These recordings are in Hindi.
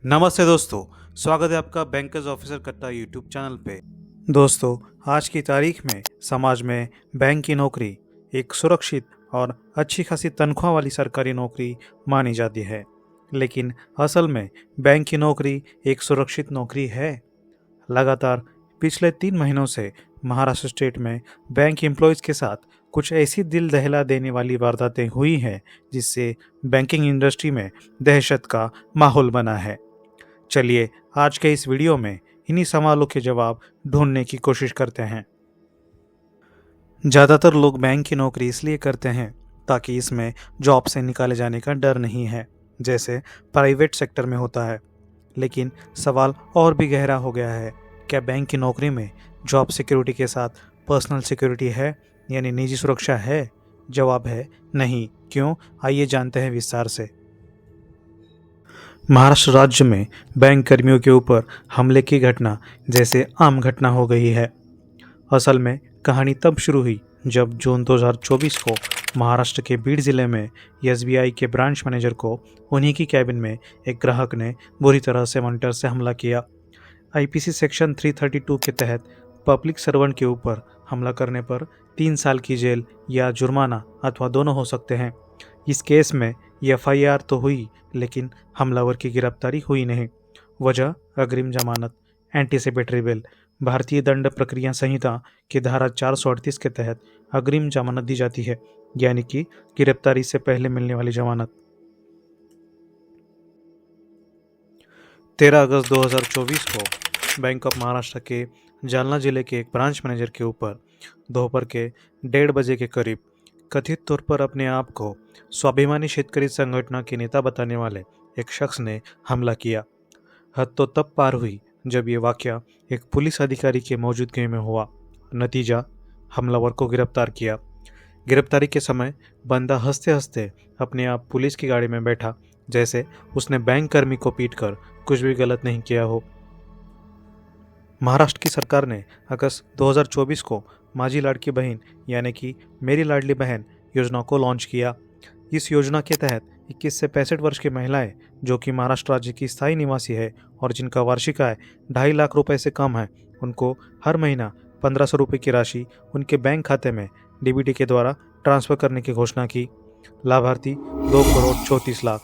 नमस्ते दोस्तों, स्वागत है आपका बैंकर्स ऑफिसर कट्टा यूट्यूब चैनल पे। दोस्तों, आज की तारीख में समाज में बैंक की नौकरी एक सुरक्षित और अच्छी खासी तनख्वाह वाली सरकारी नौकरी मानी जाती है। लेकिन असल में बैंक की नौकरी एक सुरक्षित नौकरी है? लगातार पिछले 3 महीनों से महाराष्ट्र स्टेट में बैंक एम्प्लॉयज़ के साथ कुछ ऐसी दिल दहला देने वाली वारदातें हुई हैं जिससे बैंकिंग इंडस्ट्री में दहशत का माहौल बना है। चलिए आज के इस वीडियो में इन्हीं सवालों के जवाब ढूंढने की कोशिश करते हैं। ज़्यादातर लोग बैंक की नौकरी इसलिए करते हैं ताकि इसमें जॉब से निकाले जाने का डर नहीं है, जैसे प्राइवेट सेक्टर में होता है। लेकिन सवाल और भी गहरा हो गया है। क्या बैंक की नौकरी में जॉब सिक्योरिटी के साथ पर्सनल सिक्योरिटी है, यानी निजी सुरक्षा है? जवाब है नहीं। क्यों? आइए जानते हैं विस्तार से। महाराष्ट्र राज्य में बैंक कर्मियों के ऊपर हमले की घटना जैसे आम घटना हो गई है। असल में कहानी तब शुरू हुई जब जून 2024 को महाराष्ट्र के बीड ज़िले में एसबीआई के ब्रांच मैनेजर को उन्हीं की कैबिन में एक ग्राहक ने बुरी तरह से मॉनिटर से हमला किया। आईपीसी सेक्शन 332 के तहत पब्लिक सर्वेंट के ऊपर हमला करने पर 3 साल की जेल या जुर्माना अथवा दोनों हो सकते हैं। इस केस में एफआईआर तो हुई, लेकिन हमलावर की गिरफ्तारी हुई नहीं। वजह अग्रिम जमानत, एंटीसिपेटरी बेल। भारतीय दंड प्रक्रिया संहिता की धारा 438 के तहत अग्रिम जमानत दी जाती है, यानी कि गिरफ्तारी से पहले मिलने वाली जमानत। 13 अगस्त 2024 को बैंक ऑफ महाराष्ट्र के जालना जिले के एक ब्रांच मैनेजर के ऊपर दोपहर के 1:30 बजे के करीब कथित तौर पर अपने आप को स्वाभिमानी शेतकरी संगठन के नेता बताने वाले एक शख्स ने हमला किया। हद तो तब पार हुई जब ये वाकया एक पुलिस अधिकारी के मौजूदगी में हुआ। नतीजा, हमलावर को गिरफ्तार किया। गिरफ्तारी के समय बंदा हंसते हंसते अपने आप पुलिस की गाड़ी में बैठा, जैसे उसने बैंक कर्मी को पीटकर कुछ भी गलत नहीं किया हो। महाराष्ट्र की सरकार ने अगस्त 2024 को माझी लाडकी बहन यानी कि मेरी लाडली बहन योजना को लॉन्च किया। इस योजना के तहत 21 से 65 वर्ष की महिलाएं जो कि महाराष्ट्र राज्य की स्थायी निवासी है और जिनका वार्षिक आय 2.5 लाख रुपए से कम है, उनको हर महीना 1500 रुपये की राशि उनके बैंक खाते में डीबीटी के द्वारा ट्रांसफर करने की घोषणा की। लाभार्थी 2,34,00,000।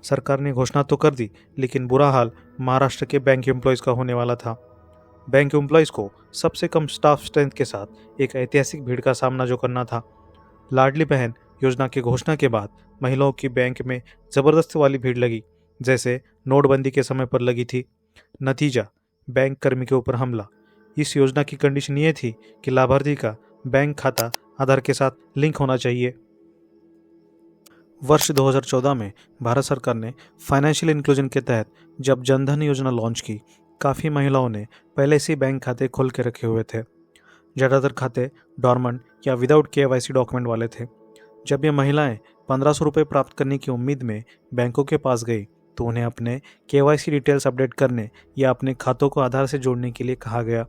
सरकार ने घोषणा तो कर दी, लेकिन बुरा हाल महाराष्ट्र के बैंक एम्प्लॉयज़ का होने वाला था। बैंक एम्प्लॉयज़ को सबसे कम स्टाफ स्ट्रेंथ के साथ एक ऐतिहासिक भीड़ का सामना जो करना था। लाडली बहन योजना की घोषणा के बाद महिलाओं की बैंक में ज़बरदस्त वाली भीड़ लगी, जैसे नोटबंदी के समय पर लगी थी। नतीजा, बैंक कर्मी के ऊपर हमला। इस योजना की कंडीशन ये थी कि लाभार्थी का बैंक खाता आधार के साथ लिंक होना चाहिए। वर्ष 2014 में भारत सरकार ने फाइनेंशियल इंक्लूजन के तहत जब जनधन योजना लॉन्च की, काफ़ी महिलाओं ने पहले से बैंक खाते खोल के रखे हुए थे। ज़्यादातर खाते डॉर्मेंट या विदाउट केवाईसी डॉक्यूमेंट वाले थे। जब ये महिलाएं 1500 रुपये प्राप्त करने की उम्मीद में बैंकों के पास गई तो उन्हें अपने केवाईसी डिटेल्स अपडेट करने या अपने खातों को आधार से जोड़ने के लिए कहा गया।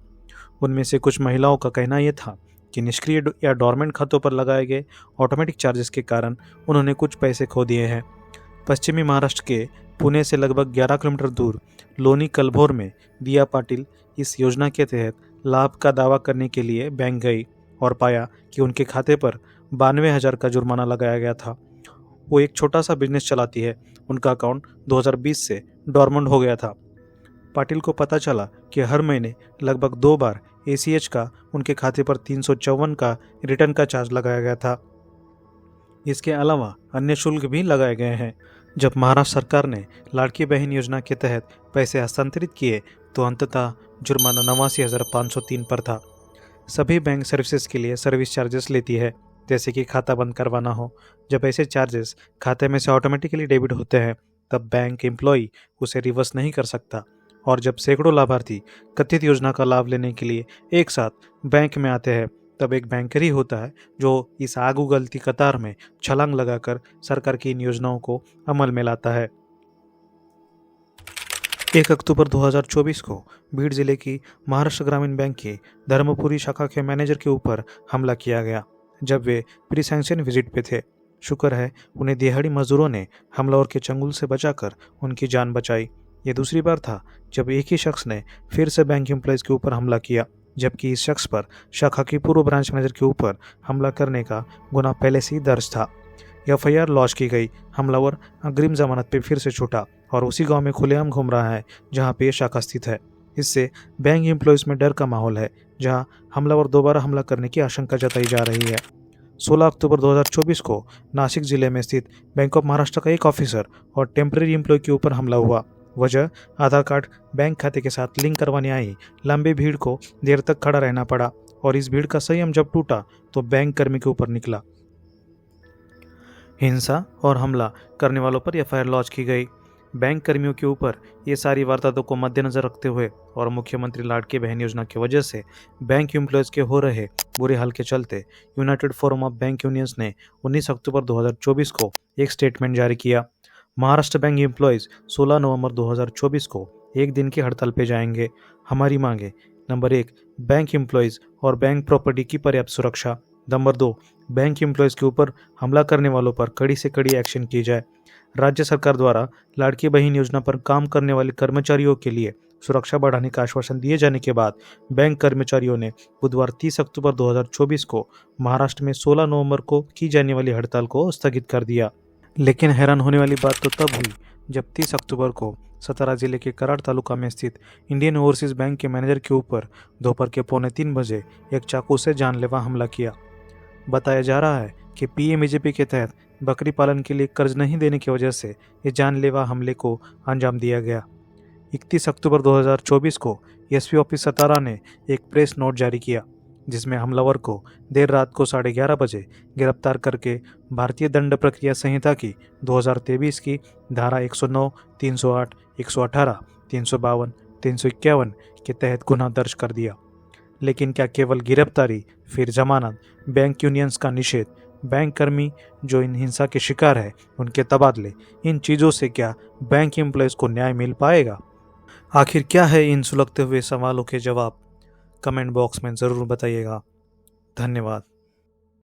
उनमें से कुछ महिलाओं का कहना यह था कि निष्क्रिय या डॉर्मेंट खातों पर लगाए गए ऑटोमेटिक चार्जेस के कारण उन्होंने कुछ पैसे खो दिए हैं। पश्चिमी महाराष्ट्र के पुणे से लगभग 11 किलोमीटर दूर लोनी कलभोर में दिया पाटिल इस योजना के तहत लाभ का दावा करने के लिए बैंक गई और पाया कि उनके खाते पर 92,000 का जुर्माना लगाया गया था। वो एक छोटा सा बिजनेस चलाती है। उनका अकाउंट 2020 से डॉर्मेंट हो गया था। पाटिल को पता चला कि हर महीने लगभग 2 बार एसीएच का उनके खाते पर 354 का रिटर्न का चार्ज लगाया गया था। इसके अलावा अन्य शुल्क भी लगाए गए हैं। जब महाराष्ट्र सरकार ने लाड़की बहन योजना के तहत पैसे हस्तांतरित किए तो अंततः जुर्माना 89,503 पर था। सभी बैंक सर्विसेज के लिए सर्विस चार्जेस लेती है, जैसे कि खाता बंद करवाना हो। जब ऐसे चार्जेस खाते में से ऑटोमेटिकली डेबिट होते हैं तब बैंक एम्प्लॉय उसे रिवर्स नहीं कर सकता। और जब सैकड़ों लाभार्थी कथित योजना का लाभ लेने के लिए एक साथ बैंक में आते हैं तब एक बैंकर ही होता है जो इस आग उगलती कतार में छलांग लगाकर सरकार की इन योजनाओं को अमल में लाता है। 1 अक्टूबर 2024 को बीड जिले की महाराष्ट्र ग्रामीण बैंक की धर्मपुरी शाखा के मैनेजर के ऊपर हमला किया गया जब वे प्री सैंक्शन विजिट पे थे। शुक्र है उन्हें दिहाड़ी मजदूरों ने हमलावर के चंगुल से बचाकर उनकी जान बचाई। ये दूसरी बार था जब एक ही शख्स ने फिर से बैंक एम्प्लॉयज़ के ऊपर हमला किया, जबकि इस शख्स पर शाखा की पूर्व ब्रांच मैनेजर के ऊपर हमला करने का गुनाह पहले से ही दर्ज था। एफआईआर लॉन्च की गई। हमलावर अग्रिम जमानत पर फिर से छूटा और उसी गांव में खुलेआम घूम रहा है जहां पे ये शाखा स्थित है। इससे बैंक एम्प्लॉयज़ में डर का माहौल है, जहां हमलावर दोबारा हमला करने की आशंका जताई जा रही है। 16 अक्टूबर 2024 को नासिक जिले में स्थित बैंक ऑफ महाराष्ट्र का एक ऑफिसर और टेम्परेरी एम्प्लॉय के ऊपर हमला हुआ। वजह आधार कार्ड बैंक खाते के साथ लिंक करवाने आई लंबी भीड़ को देर तक खड़ा रहना पड़ा और इस भीड़ का संयम जब टूटा तो बैंक कर्मी के ऊपर निकला। हिंसा और हमला करने वालों पर एफआईआर लॉन्च की गई। बैंक कर्मियों के ऊपर ये सारी वारदातों को मद्देनजर रखते हुए और मुख्यमंत्री लाड़की बहन योजना की वजह से बैंक एम्प्लॉयज़ के हो रहे बुरे हाल के चलते United forum of bank unions ने 19 अक्टूबर 2024 को एक स्टेटमेंट जारी किया। महाराष्ट्र बैंक एम्प्लॉयज़ 16 नवंबर 2024 को एक दिन की हड़ताल पे जाएंगे। हमारी मांगे: नंबर 1, बैंक एम्प्लॉयज़ और बैंक प्रॉपर्टी की पर्याप्त सुरक्षा। नंबर 2, बैंक एम्प्लॉयज़ के ऊपर हमला करने वालों पर कड़ी से कड़ी एक्शन की जाए। राज्य सरकार द्वारा लाड़की बहन योजना पर काम करने वाले कर्मचारियों के लिए सुरक्षा बढ़ाने का आश्वासन दिए जाने के बाद बैंक कर्मचारियों ने बुधवार 30 अक्टूबर 2024 को महाराष्ट्र में 16 नवंबर को की जाने वाली हड़ताल को स्थगित कर दिया। लेकिन हैरान होने वाली बात तो तब हुई जब 30 अक्टूबर को सतारा जिले के कराड़ तालुका में स्थित इंडियन ओवरसीज बैंक के मैनेजर के ऊपर दोपहर के 2:45 बजे एक चाकू से जानलेवा हमला किया। बताया जा रहा है कि पीएमएजेपी के तहत बकरी पालन के लिए कर्ज नहीं देने की वजह से ये जानलेवा हमले को अंजाम दिया गया। 31 अक्टूबर 2024 को एसपी ऑफिस सतारा ने एक प्रेस नोट जारी किया जिसमें हमलावर को देर रात को 11:30 बजे गिरफ्तार करके भारतीय दंड प्रक्रिया संहिता की 2023 की धारा 109, 308, 118, 352, 351 के तहत गुनाह दर्ज कर दिया। लेकिन क्या केवल गिरफ्तारी, फिर जमानत, बैंक यूनियंस का निषेध, बैंक कर्मी जो इन हिंसा के शिकार है उनके तबादले, इन चीज़ों से क्या बैंक एम्प्लॉयज़ को न्याय मिल पाएगा? आखिर क्या है इन सुलगते हुए सवालों के जवाब? कमेंट बॉक्स में ज़रूर बताइएगा। धन्यवाद।